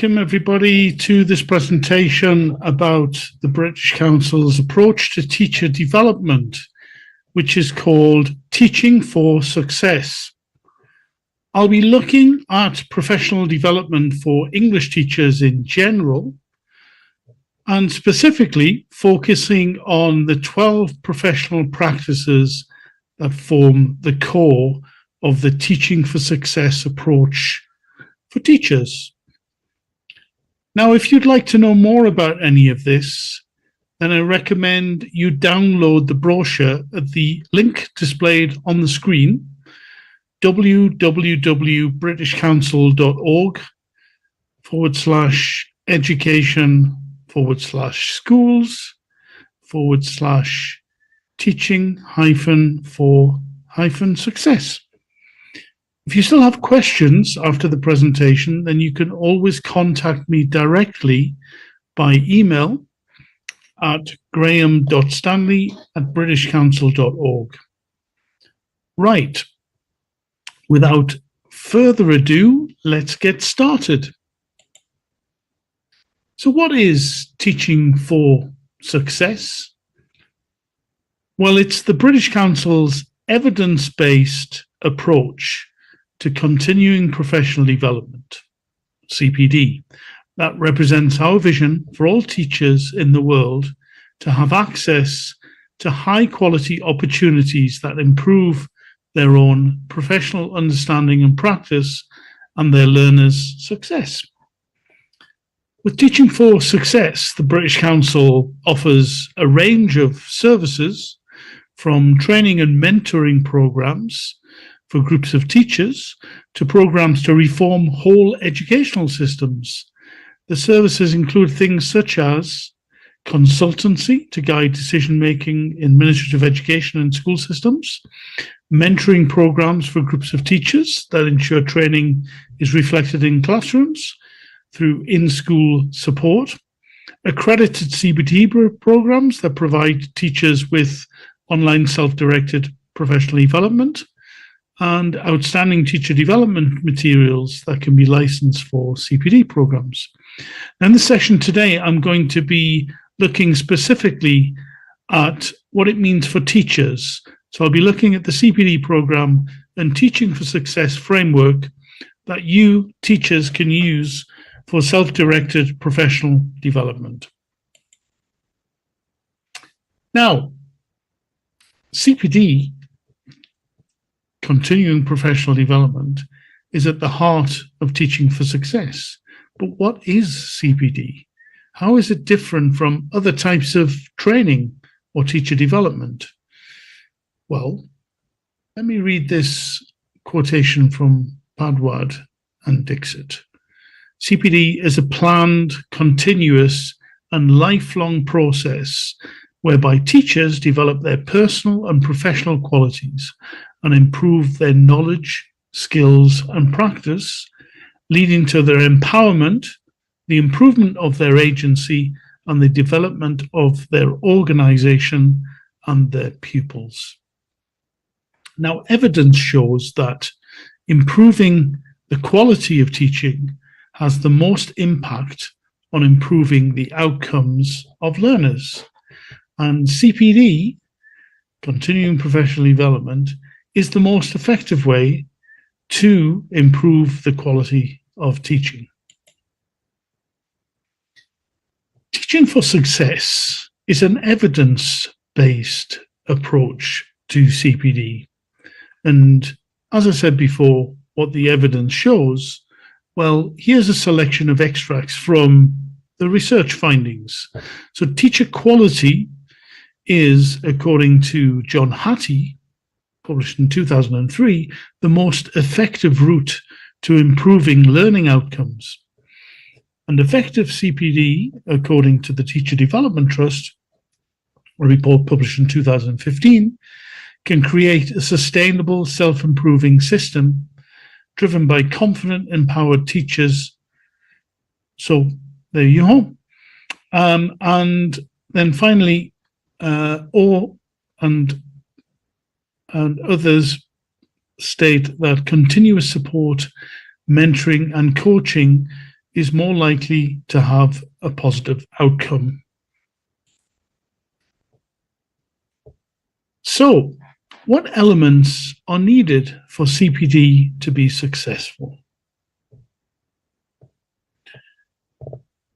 Welcome everybody to this presentation about the British Council's approach to teacher development, which is called Teaching for Success. I'll be looking at professional development for English teachers in general, and specifically focusing on the 12 professional practices that form the core of the Teaching for Success approach for teachers. Now, if you'd like to know more about any of this, then I recommend you download the brochure at the link displayed on the screen, www.britishcouncil.org/education/teaching-for-success. If you still have questions after the presentation, then you can always contact me directly by email at graham.stanley@britishcouncil.org. Right. Without further ado, let's get started. So what is Teaching for Success? Well, it's the British Council's evidence-based approach to continuing professional development, CPD, that represents our vision for all teachers in the world to have access to high-quality opportunities that improve their own professional understanding and practice and their learners' success. With Teaching for Success, the British Council offers a range of services from training and mentoring programs for groups of teachers to programs to reform whole educational systems. The services include things such as consultancy to guide decision-making in administrative education and school systems, mentoring programs for groups of teachers that ensure training is reflected in classrooms through in-school support, accredited CPD programs that provide teachers with online self-directed professional development, and outstanding teacher development materials that can be licensed for CPD programs. In this session today, I'm going to be looking specifically at what it means for teachers. So I'll be looking at the CPD program and Teaching for Success framework that you teachers can use for self-directed professional development. Now, CPD, continuing professional development, is at the heart of Teaching for Success. But what is CPD? How is it different from other types of training or teacher development? Well, let me read this quotation from Padwad and Dixit. CPD is a planned, continuous, and lifelong process whereby teachers develop their personal and professional qualities and improve their knowledge, skills, and practice, leading to their empowerment, the improvement of their agency, and the development of their organization and their pupils. Now, evidence shows that improving the quality of teaching has the most impact on improving the outcomes of learners. And CPD, continuing professional development, is the most effective way to improve the quality of teaching. Teaching for Success is an evidence-based approach to CPD. And as I said before, what the evidence shows, well, here's a selection of extracts from the research findings. So teacher quality is, according to John Hattie, published in 2003, the most effective route to improving learning outcomes. And effective CPD, according to the Teacher Development Trust, a report published in 2015, can create a sustainable, self-improving system driven by confident, empowered teachers. So there you go. And then finally, and others state that continuous support, mentoring, and coaching is more likely to have a positive outcome. So, what elements are needed for CPD to be successful?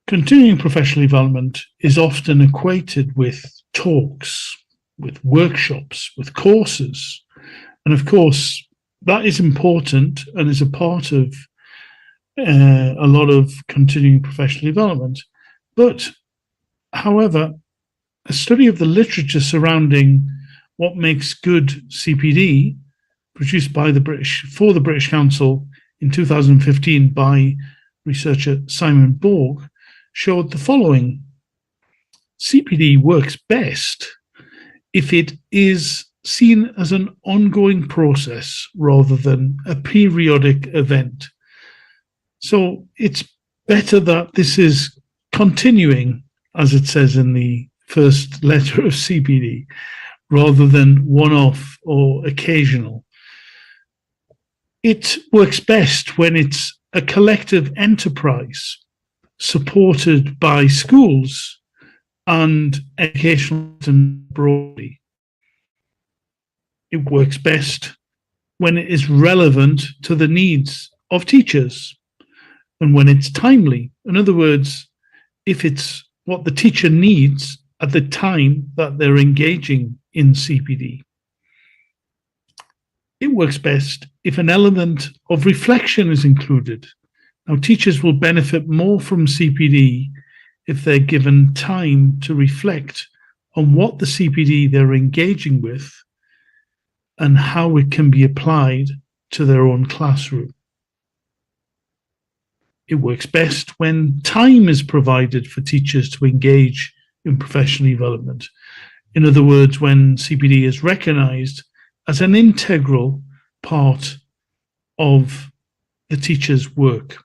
Continuing professional development is often equated with talks, with workshops, with courses. And of course, that is important and is a part of a lot of continuing professional development. But, however, a study of the literature surrounding what makes good CPD, produced by for the British Council in 2015 by researcher Simon Borg, showed the following. CPD works best if it is seen as an ongoing process rather than a periodic event. So it's better that this is continuing, as it says in the first letter of CPD, rather than one-off or occasional. It works best when it's a collective enterprise supported by schools and educational broadly. It works best when it is relevant to the needs of teachers and when it's timely. In other words, if it's what the teacher needs at the time that they're engaging in CPD. It works best if an element of reflection is included. Now, teachers will benefit more from CPD if they're given time to reflect on what the CPD they're engaging with and how it can be applied to their own classroom. It works best when time is provided for teachers to engage in professional development. In other words, when CPD is recognized as an integral part of the teacher's work.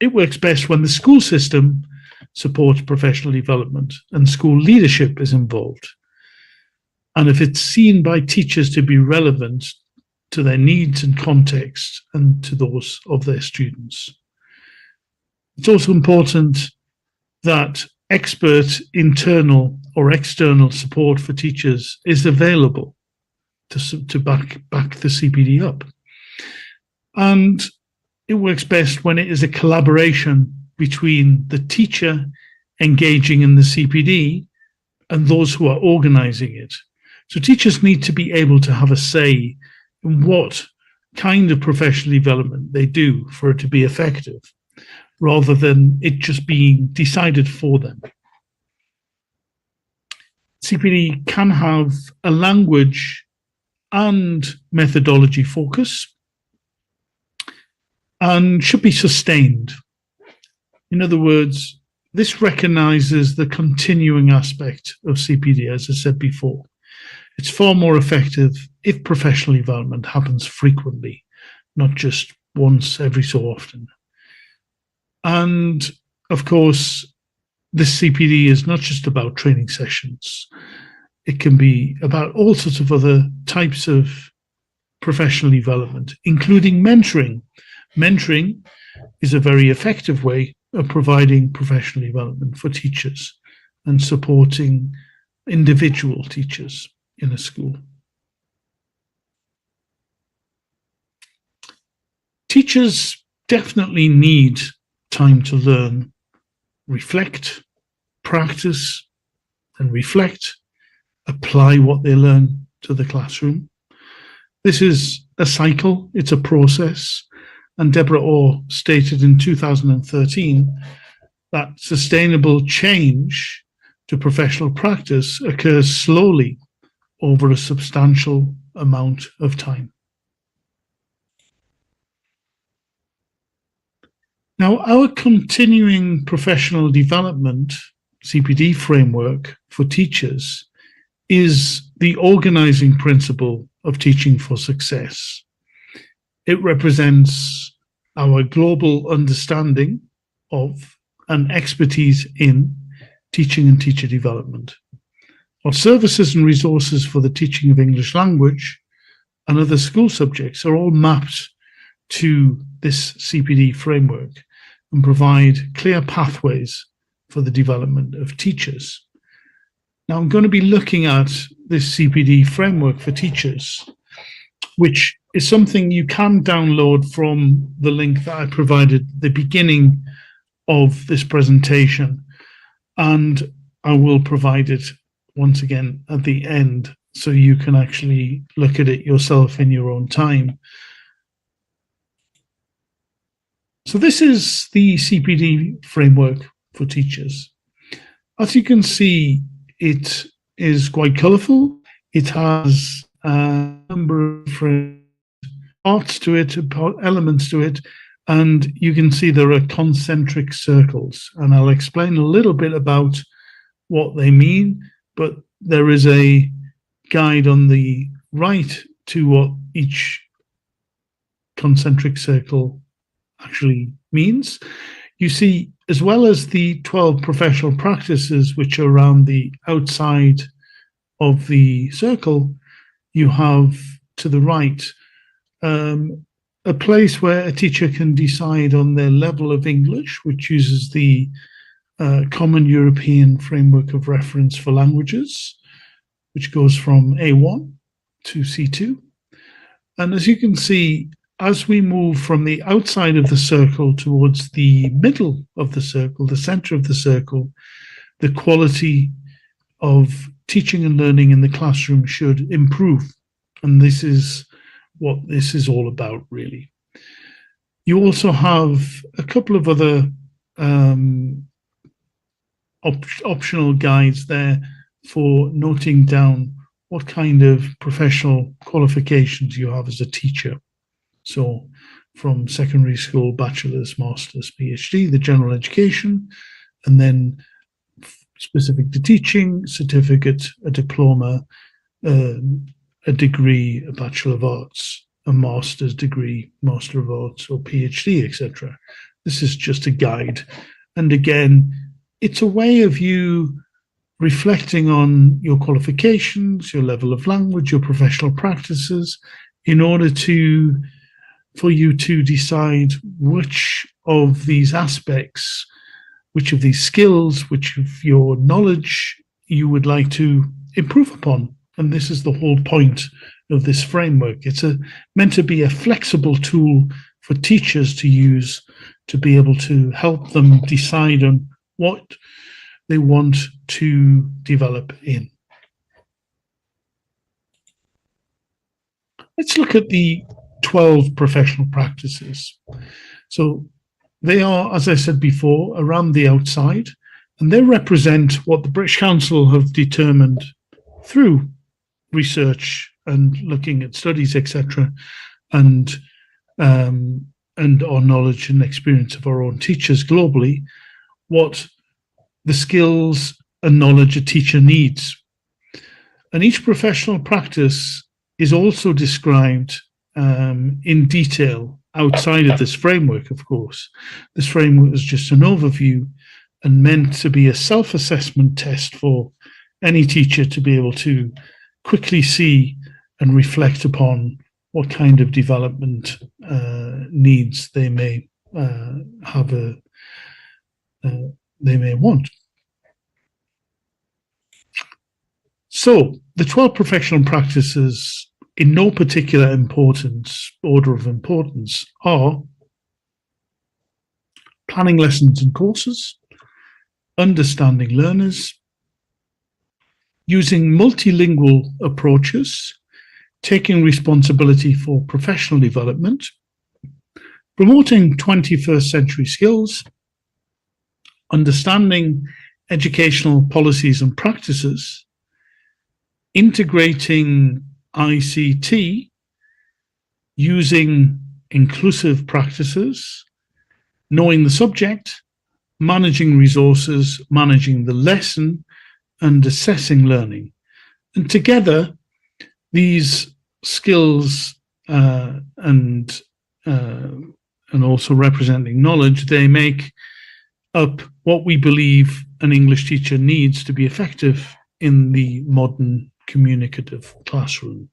It works best when the school system supports professional development and school leadership is involved. And if it's seen by teachers to be relevant to their needs and context and to those of their students. It's also important that expert internal or external support for teachers is available to back the CPD up. And it works best when it is a collaboration between the teacher engaging in the CPD and those who are organizing it. So teachers need to be able to have a say in what kind of professional development they do for it to be effective, rather than it just being decided for them. CPD can have a language and methodology focus and should be sustained. In other words, this recognizes the continuing aspect of CPD, as I said before. It's far more effective if professional development happens frequently, not just once every so often. And of course, this CPD is not just about training sessions. It can be about all sorts of other types of professional development, including mentoring. Mentoring is a very effective way of providing professional development for teachers and supporting individual teachers in a school. Teachers definitely need time to learn, reflect, practice, and reflect, apply what they learn to the classroom. This is a cycle, it's a process, and Deborah Orr stated in 2013 that sustainable change to professional practice occurs slowly over a substantial amount of time. Now, our continuing professional development CPD framework for teachers is the organizing principle of teaching for success. It represents our global understanding of and expertise in teaching and teacher development. Our services and resources for the teaching of English language and other school subjects are all mapped to this CPD framework and provide clear pathways for the development of teachers. Now, I'm going to be looking at this CPD framework for teachers, which is something you can download from the link that I provided at the beginning of this presentation. And I will provide it once again at the end, so you can actually look at it yourself in your own time. So this is the CPD framework for teachers. As you can see, it is quite colourful. It has a number of different parts to it, elements to it, and you can see there are concentric circles. And I'll explain a little bit about what they mean, but there is a guide on the right to what each concentric circle actually means. You see, as well as the 12 professional practices which are around the outside of the circle, you have to the right a place where a teacher can decide on their level of English, which uses the Common European Framework of Reference for Languages, which goes from A1 to C2. And as you can see, as we move from the outside of the circle towards the middle of the circle, the center of the circle, the quality of teaching and learning in the classroom should improve. And this is what this is all about, really. You also have a couple of other optional guides there for noting down what kind of professional qualifications you have as a teacher. So from secondary school, bachelor's, master's, PhD, the general education, and then specific to teaching, certificate, a diploma, a degree, a Bachelor of Arts, a master's degree, Master of Arts, or PhD, etc. This is just a guide. And again, it's a way of you reflecting on your qualifications, your level of language, your professional practices, in order for you to decide which of these aspects, which of these skills, which of your knowledge you would like to improve upon. And this is the whole point of this framework. It's meant to be a flexible tool for teachers to use to be able to help them decide on what they want to develop in. Let's look at the 12 professional practices. So they are, as I said before, around the outside, and they represent what the British Council have determined through research and looking at studies, etc., and our knowledge and experience of our own teachers globally, what the skills and knowledge a teacher needs. And each professional practice is also described in detail outside of this framework, of course. This framework is just an overview and meant to be a self-assessment test for any teacher to be able to quickly see and reflect upon what kind of development needs they may they may want. So the 12 professional practices, in no particular order of importance, are planning lessons and courses, understanding learners, using multilingual approaches, taking responsibility for professional development, promoting 21st century skills, understanding educational policies and practices, integrating ICT, using inclusive practices, knowing the subject, managing resources, managing the lesson, and assessing learning. And together, these skills and also representing knowledge, they make up what we believe an English teacher needs to be effective in the modern communicative classroom.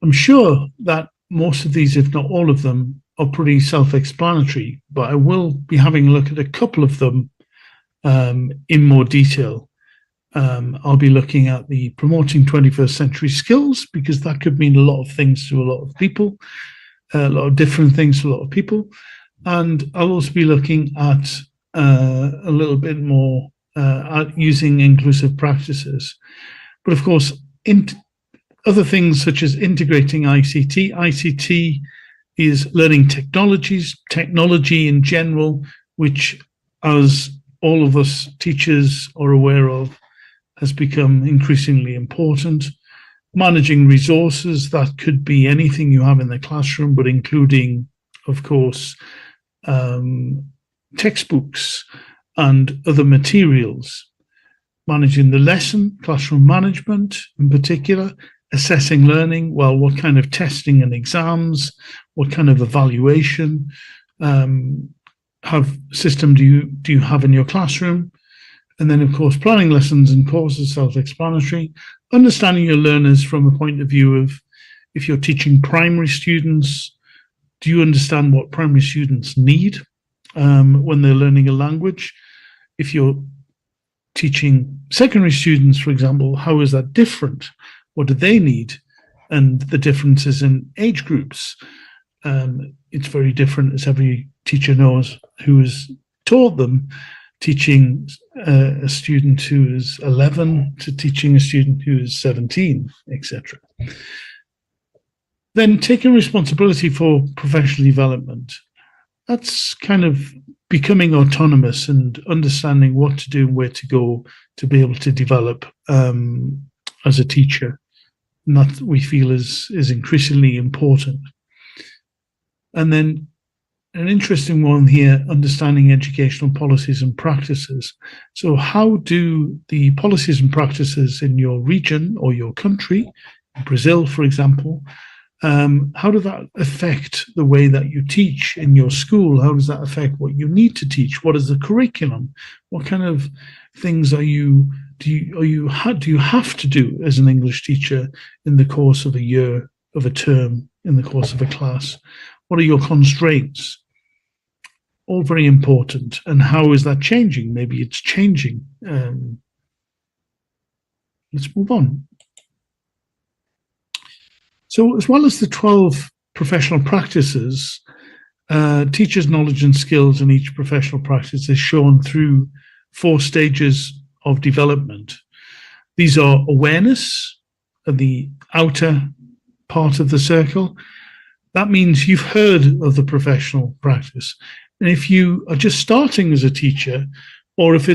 I'm sure that most of these, if not all of them, are pretty self-explanatory, but I will be having a look at a couple of them in more detail. I'll be looking at the promoting 21st century skills, because that could mean a lot of things to a lot of people, a lot of different things to a lot of people. And I'll also be looking at a little bit more at using inclusive practices. But of course, other things such as integrating ICT. ICT is learning technologies, technology in general, which, as all of us teachers are aware of, has become increasingly important. Managing resources, that could be anything you have in the classroom, but including, of course, textbooks and other materials. Managing the lesson, classroom management in particular. Assessing learning, well, what kind of testing and exams, what kind of evaluation system do you have in your classroom? And then, of course, planning lessons and courses, self-explanatory. Understanding your learners from a point of view of, if you're teaching primary students, do you understand what primary students need when they're learning a language? If you're teaching secondary students, for example, how is that different? What do they need? And the differences in age groups. It's very different, as every teacher knows who has taught them, teaching a student who is 11 to teaching a student who is 17, etc. Then taking responsibility for professional development. That's kind of becoming autonomous and understanding what to do and where to go to be able to develop as a teacher. And that we feel is increasingly important. And then an interesting one here, understanding educational policies and practices. So how do the policies and practices in your region or your country, Brazil, for example, how does that affect the way that you teach in your school? How does that affect what you need to teach? What is the curriculum? What kind of things do you have to do as an English teacher in the course of a year, of a term, in the course of a class? What are your constraints? All very important. And how is that changing? Maybe it's changing. Let's move on. So, as well as the 12 professional practices, teachers' knowledge and skills in each professional practice is shown through 4 stages of development. These are awareness, at the outer part of the circle. That means you've heard of the professional practice. And if you are just starting as a teacher, or if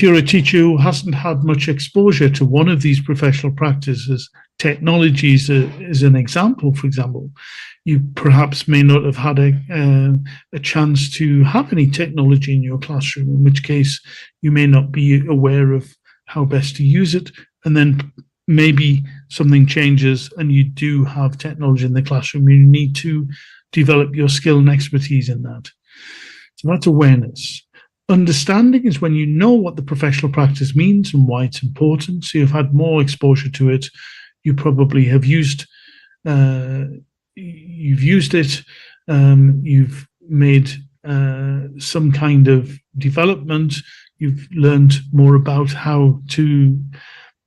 you're a teacher who hasn't had much exposure to one of these professional practices, technology is an example, for example. You perhaps may not have had a chance to have any technology in your classroom, in which case you may not be aware of how best to use it. And then maybe something changes and you do have technology in the classroom. You need to develop your skill and expertise in that. So that's awareness. Understanding is when you know what the professional practice means and why it's important. So you've had more exposure to it. You probably have used it. You've made some kind of development. You've learned more about how to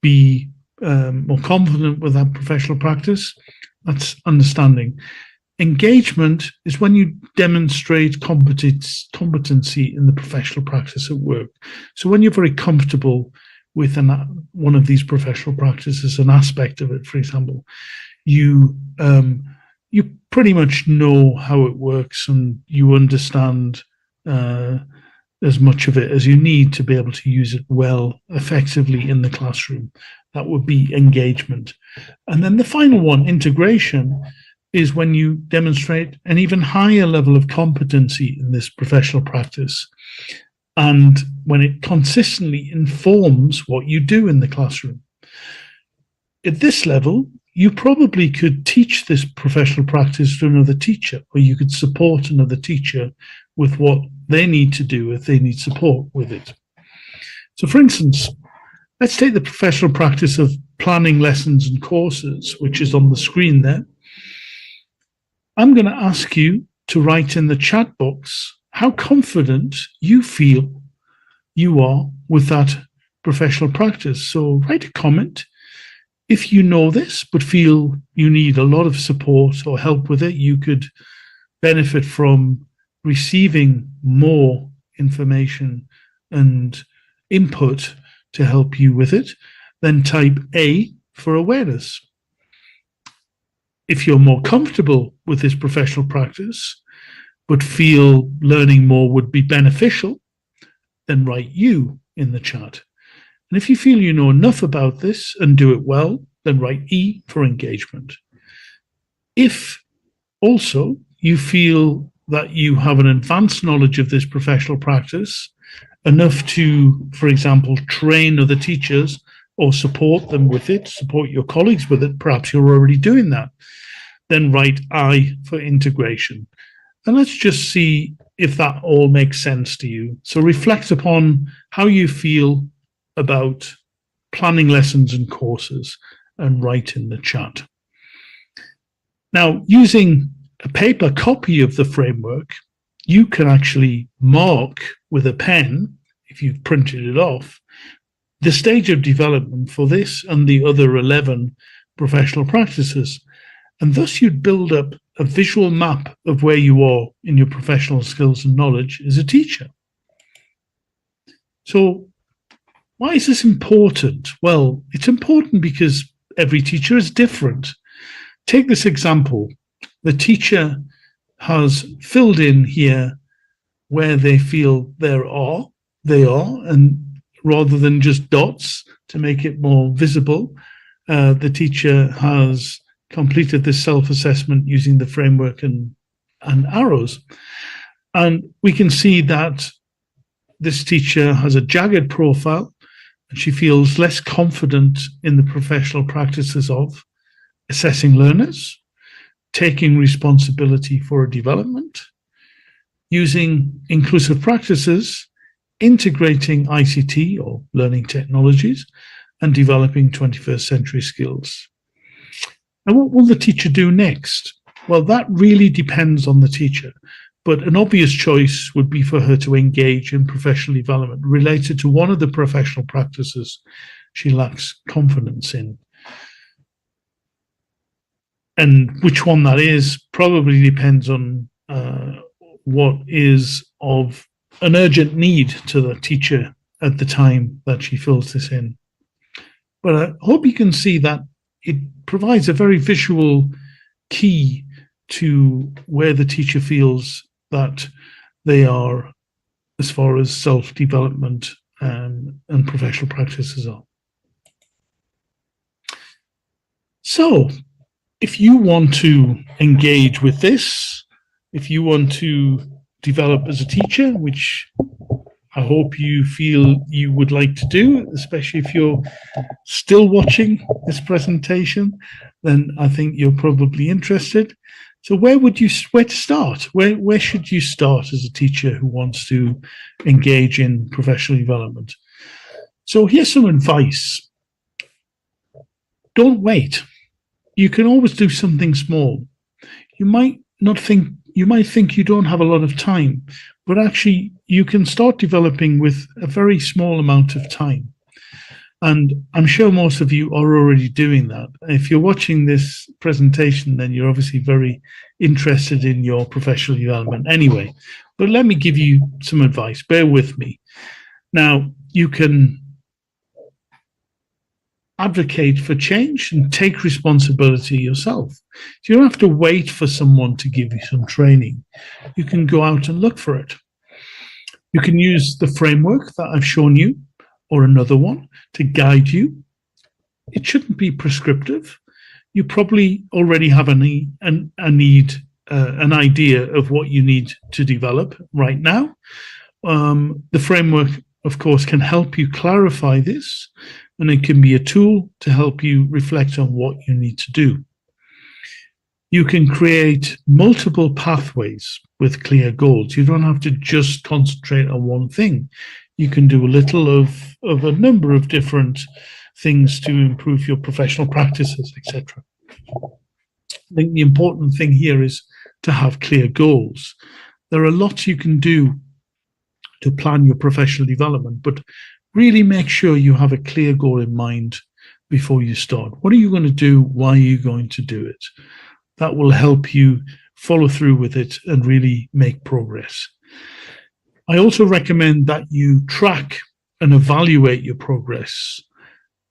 be more confident with that professional practice. That's understanding. Engagement is when you demonstrate competency in the professional practice at work. So when you're very comfortable with one of these professional practices, an aspect of it, for example, you pretty much know how it works and you understand as much of it as you need to be able to use it well, effectively in the classroom. That would be engagement. And then the final one, integration, is when you demonstrate an even higher level of competency in this professional practice, and when it consistently informs what you do in the classroom. At this level, you probably could teach this professional practice to another teacher, or you could support another teacher with what they need to do if they need support with it. So, for instance, let's take the professional practice of planning lessons and courses, which is on the screen there. I'm going to ask you to write in the chat box how confident you feel you are with that professional practice. So write a comment. If you know this but feel you need a lot of support or help with it, you could benefit from receiving more information and input to help you with it, then type A for awareness. If you're more comfortable with this professional practice, but feel learning more would be beneficial, then write U in the chat. And if you feel you know enough about this and do it well, then write E for engagement. If also you feel that you have an advanced knowledge of this professional practice, enough to, for example, train other teachers or support them with it, support your colleagues with it, perhaps you're already doing that, then write I for integration. And let's just see if that all makes sense to you. So reflect upon how you feel about planning lessons and courses and write in the chat. Now, using a paper copy of the framework, you can actually mark with a pen, if you've printed it off, the stage of development for this and the other 11 professional practices. And thus you'd build up a visual map of where you are in your professional skills and knowledge as a teacher. So why is this important? Well, it's important because every teacher is different. Take this example. The teacher has filled in here where they feel they are, and rather than just dots to make it more visible, the teacher has completed this self-assessment using the framework and arrows. And we can see that this teacher has a jagged profile, and she feels less confident in the professional practices of assessing learners, taking responsibility for a development, using inclusive practices, integrating ICT or learning technologies, and developing 21st century skills. And what will the teacher do next? Well, that really depends on the teacher, but an obvious choice would be for her to engage in professional development related to one of the professional practices she lacks confidence in. And which one that is probably depends on what is of an urgent need to the teacher at the time that she fills this in. But I hope you can see that it provides a very visual key to where the teacher feels that they are as far as self-development and professional practices are. So, if you want to engage with this, if you want to develop as a teacher, which I hope you feel you would like to do, especially if you're still watching this presentation, then I think you're probably interested. So where to start? Where should you start as a teacher who wants to engage in professional development? So here's some advice. Don't wait. You can always do something small. You might think you don't have a lot of time, but actually you can start developing with a very small amount of time. And I'm sure most of you are already doing that. If you're watching this presentation, then you're obviously very interested in your professional development anyway. But let me give you some advice. Bear with me. Now, you can advocate for change and take responsibility yourself. So you don't have to wait for someone to give you some training. You can go out and look for it. You can use the framework that I've shown you or another one to guide you. It shouldn't be prescriptive. You probably already have an idea of what you need to develop right now. The framework, of course, can help you clarify this, and it can be a tool to help you reflect on what you need to do. You can create multiple pathways with clear goals. You don't have to just concentrate on one thing. You can do a little of a number of different things to improve your professional practices, etc. I think the important thing here is to have clear goals. There are lots you can do to plan your professional development, but really make sure you have a clear goal in mind before you start. What are you going to do? Why are you going to do it? That will help you follow through with it and really make progress. I also recommend that you track and evaluate your progress,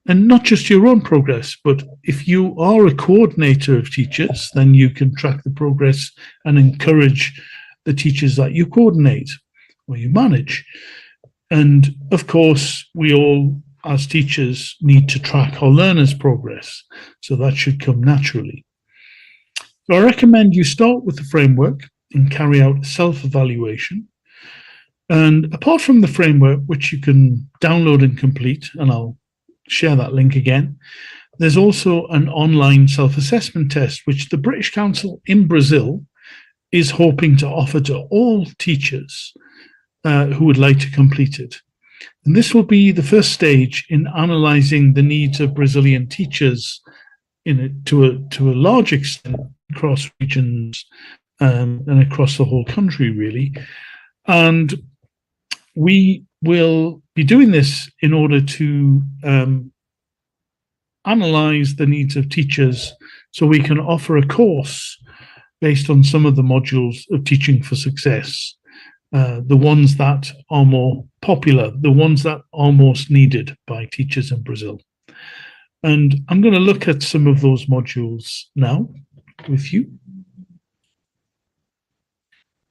and not just your own progress, but if you are a coordinator of teachers, then you can track the progress and encourage the teachers that you coordinate or you manage. And of course, we all, as teachers, need to track our learners' progress. So that should come naturally. So I recommend you start with the framework and carry out self-evaluation. And apart from the framework, which you can download and complete, and I'll share that link again, there's also an online self-assessment test, which the British Council in Brazil is hoping to offer to all teachers who would like to complete it. And this will be the first stage in analysing the needs of Brazilian teachers to a large extent across regions and across the whole country, really. And we will be doing this in order to analyse the needs of teachers so we can offer a course based on some of the modules of Teaching for Success. The ones that are more popular, the ones that are most needed by teachers in Brazil. And I'm going to look at some of those modules now with you.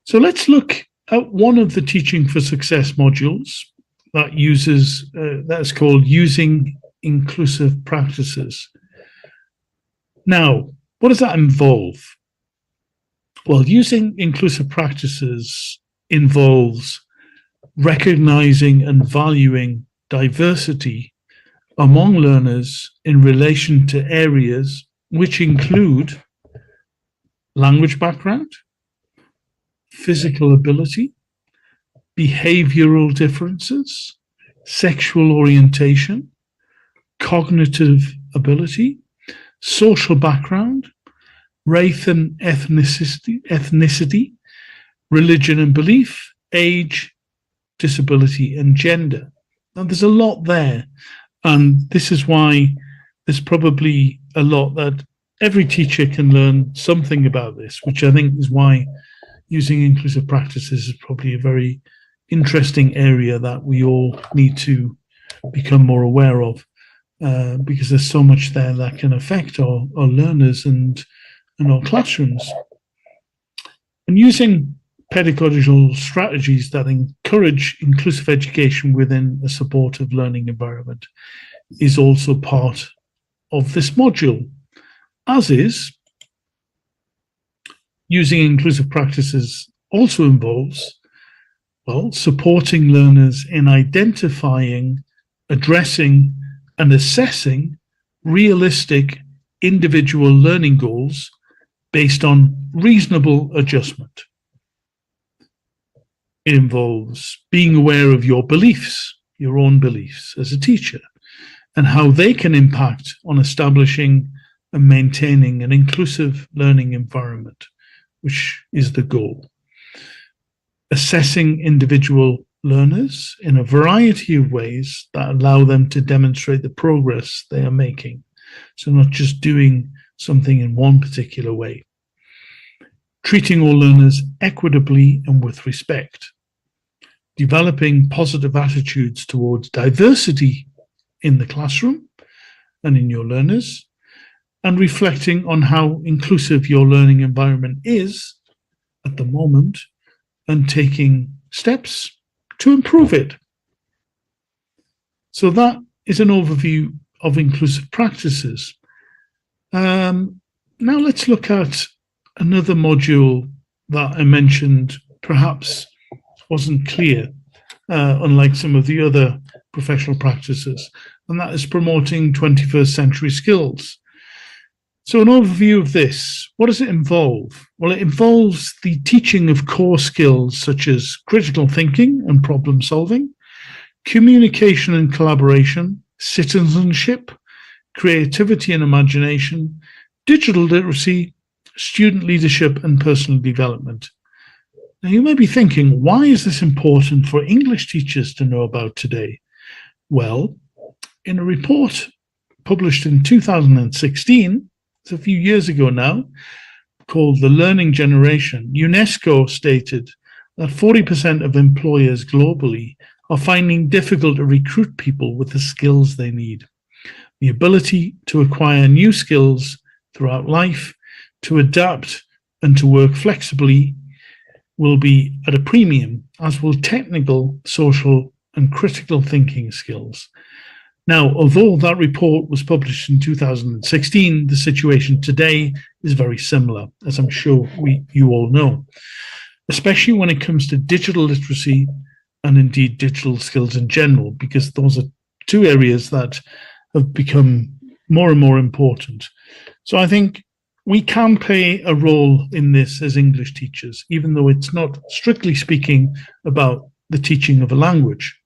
So let's look at one of the Teaching for Success modules that's called Using Inclusive Practices. Now, what does that involve? Well, using inclusive practices involves recognizing and valuing diversity among learners in relation to areas which include language background, physical ability, behavioral differences, sexual orientation, cognitive ability, social background, race and ethnicity, religion and belief, age, disability, and gender. Now, there's a lot there, and this is why there's probably a lot that every teacher can learn something about this, which I think is why using inclusive practices is probably a very interesting area that we all need to become more aware of, because there's so much there that can affect our learners and our classrooms. And using pedagogical strategies that encourage inclusive education within a supportive learning environment is also part of this module, as is using inclusive practices also involves, well, supporting learners in identifying, addressing, and assessing realistic individual learning goals based on reasonable adjustment. It involves being aware of your beliefs, your own beliefs as a teacher, and how they can impact on establishing and maintaining an inclusive learning environment, which is the goal. Assessing individual learners in a variety of ways that allow them to demonstrate the progress they are making. So not just doing something in one particular way. Treating all learners equitably and with respect. Developing positive attitudes towards diversity in the classroom and in your learners, and reflecting on how inclusive your learning environment is at the moment and taking steps to improve it. So that is an overview of inclusive practices. Now let's look at another module that I mentioned perhaps wasn't clear, unlike some of the other professional practices, and that is promoting 21st century skills. So an overview of this, what does it involve? Well, it involves the teaching of core skills such as critical thinking and problem solving, communication and collaboration, citizenship, creativity and imagination, digital literacy, student leadership and personal development. Now, you may be thinking, why is this important for English teachers to know about today? Well, in a report published in 2016, it's a few years ago now, called The Learning Generation, UNESCO stated that 40% of employers globally are finding difficult to recruit people with the skills they need. The ability to acquire new skills throughout life, to adapt and to work flexibly will be at a premium, as will technical, social, and critical thinking skills. Now, although that report was published in 2016, the situation today is very similar, as I'm sure you all know, especially when it comes to digital literacy and indeed digital skills in general, because those are two areas that have become more and more important. So I think we can play a role in this as English teachers, even though it's not strictly speaking about the teaching of a language,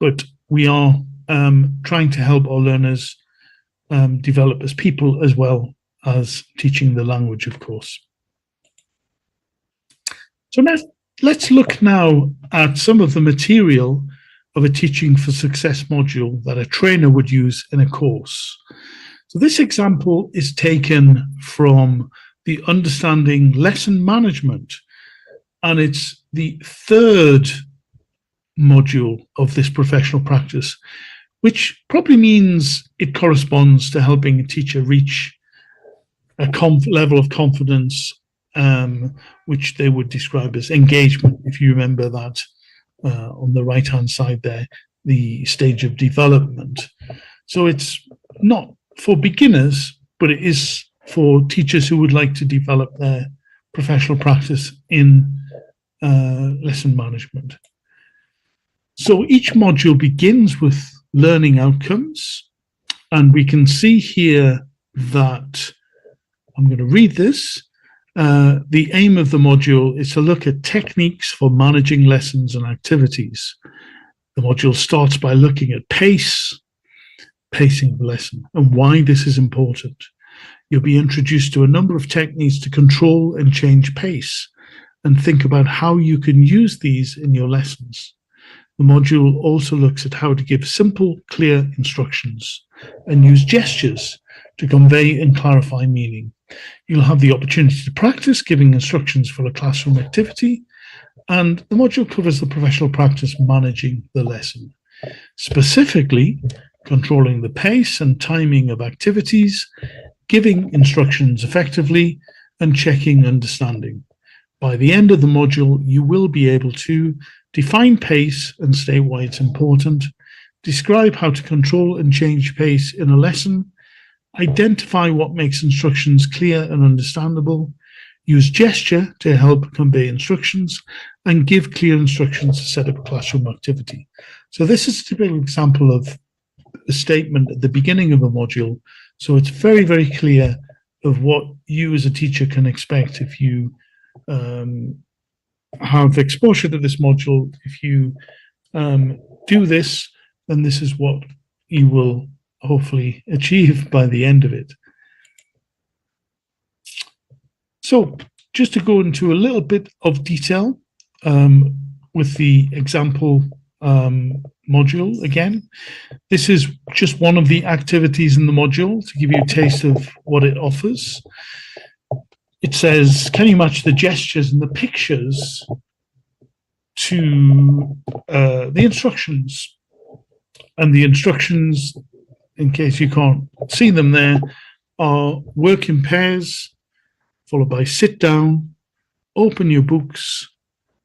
but we are trying to help our learners develop as people as well as teaching the language, of course. So now let's look now at some of the material of a Teaching for Success module that a trainer would use in a course. So this example is taken from the Understanding Lesson Management, and it's the third module of this professional practice, which probably means it corresponds to helping a teacher reach a level of confidence, which they would describe as engagement. If you remember that on the right-hand side there, the stage of development. So it's not for beginners, but it is for teachers who would like to develop their professional practice in lesson management. So each module begins with learning outcomes, and we can see here that, I'm going to read this, the aim of the module is to look at techniques for managing lessons and activities. The module starts by looking at pacing of the lesson, and why this is important. You'll be introduced to a number of techniques to control and change pace, and think about how you can use these in your lessons. The module also looks at how to give simple, clear instructions and use gestures to convey and clarify meaning. You'll have the opportunity to practice giving instructions for a classroom activity, and the module covers the professional practice managing the lesson, specifically controlling the pace and timing of activities, giving instructions effectively, and checking understanding. By the end of the module, you will be able to define pace and state why it's important, describe how to control and change pace in a lesson, identify what makes instructions clear and understandable, use gesture to help convey instructions, and give clear instructions to set up a classroom activity. So this is a typical example of a statement at the beginning of a module. So it's very, very clear of what you as a teacher can expect if you have exposure to this module. If you do this, then this is what you will hopefully achieve by the end of it. So just to go into a little bit of detail with the example module again, this is just one of the activities in the module to give you a taste of what it offers. It says, can you match the gestures and the pictures to the instructions? And the instructions, in case you can't see them there, are work in pairs, followed by sit down, open your books,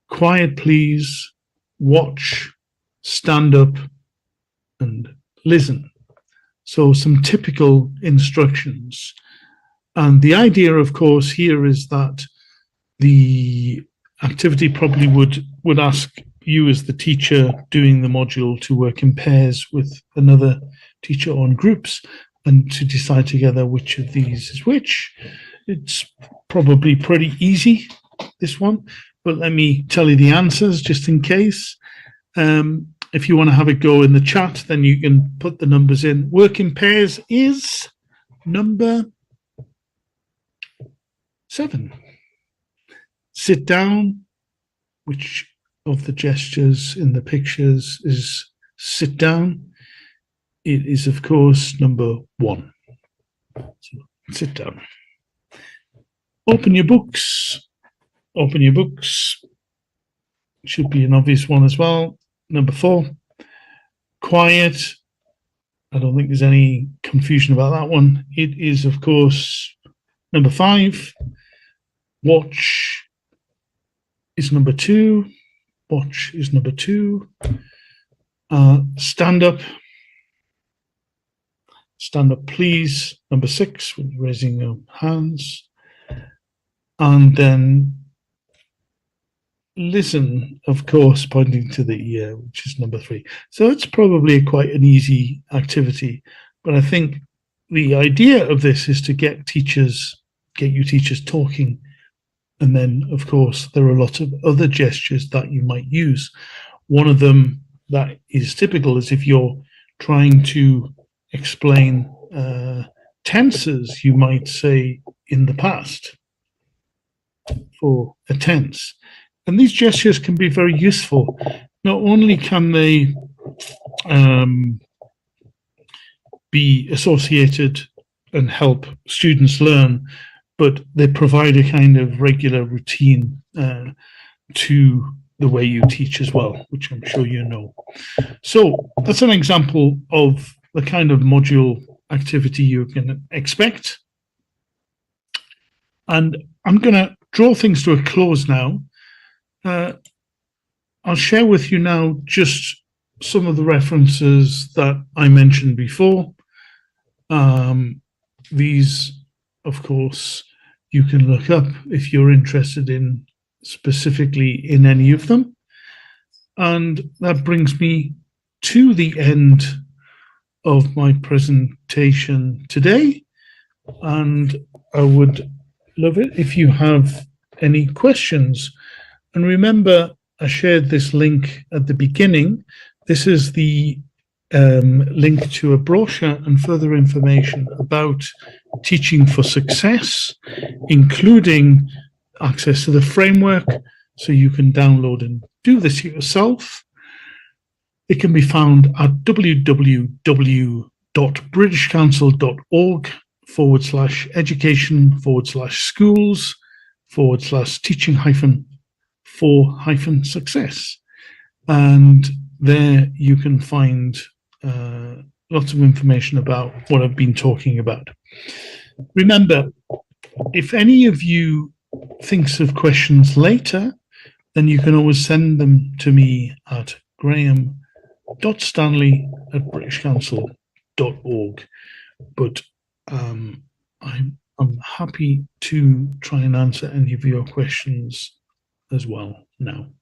quiet please, watch, stand up, and listen. So some typical instructions. And the idea, of course, here is that the activity probably would ask you as the teacher doing the module to work in pairs with another teacher or in groups and to decide together which of these is which. It's probably pretty easy, this one, but let me tell you the answers just in case. If you want to have a go in the chat, then you can put the numbers in. Work in pairs is number 7. Sit down. Which of the gestures in the pictures is sit down? It is, of course, number 1. So, sit down. Open your books. Open your books. Should be an obvious one as well. Number 4. Quiet. I don't think there's any confusion about that one. It is, of course, number 5. Watch is number 2. Watch is number 2. Stand up. Stand up, please. Number 6, with raising your hands. And then listen, of course, pointing to the ear, which is number 3. So it's probably quite an easy activity. But I think the idea of this is to get you teachers talking. And then, of course, there are lots of other gestures that you might use. One of them that is typical is if you're trying to explain tenses, you might say in the past for a tense. And these gestures can be very useful. Not only can they be associated and help students learn, but they provide a kind of regular routine to the way you teach as well, which I'm sure you know. So that's an example of the kind of module activity you can expect. And I'm going to draw things to a close now. I'll share with you now just some of the references that I mentioned before. These, of course, you can look up if you're interested in specifically in any of them. And that brings me to the end of my presentation today. And I would love it if you have any questions. And remember, I shared this link at the beginning. This is the link to a brochure and further information about Teaching for Success, including access to the framework, so you can download and do this yourself. It can be found at www.britishcouncil.org/education/teaching-for-success. And there you can find lots of information about what I've been talking about. Remember, if any of you thinks of questions later, then you can always send them to me at graham.stanley@britishcouncil.org. But I'm happy to try and answer any of your questions as well now.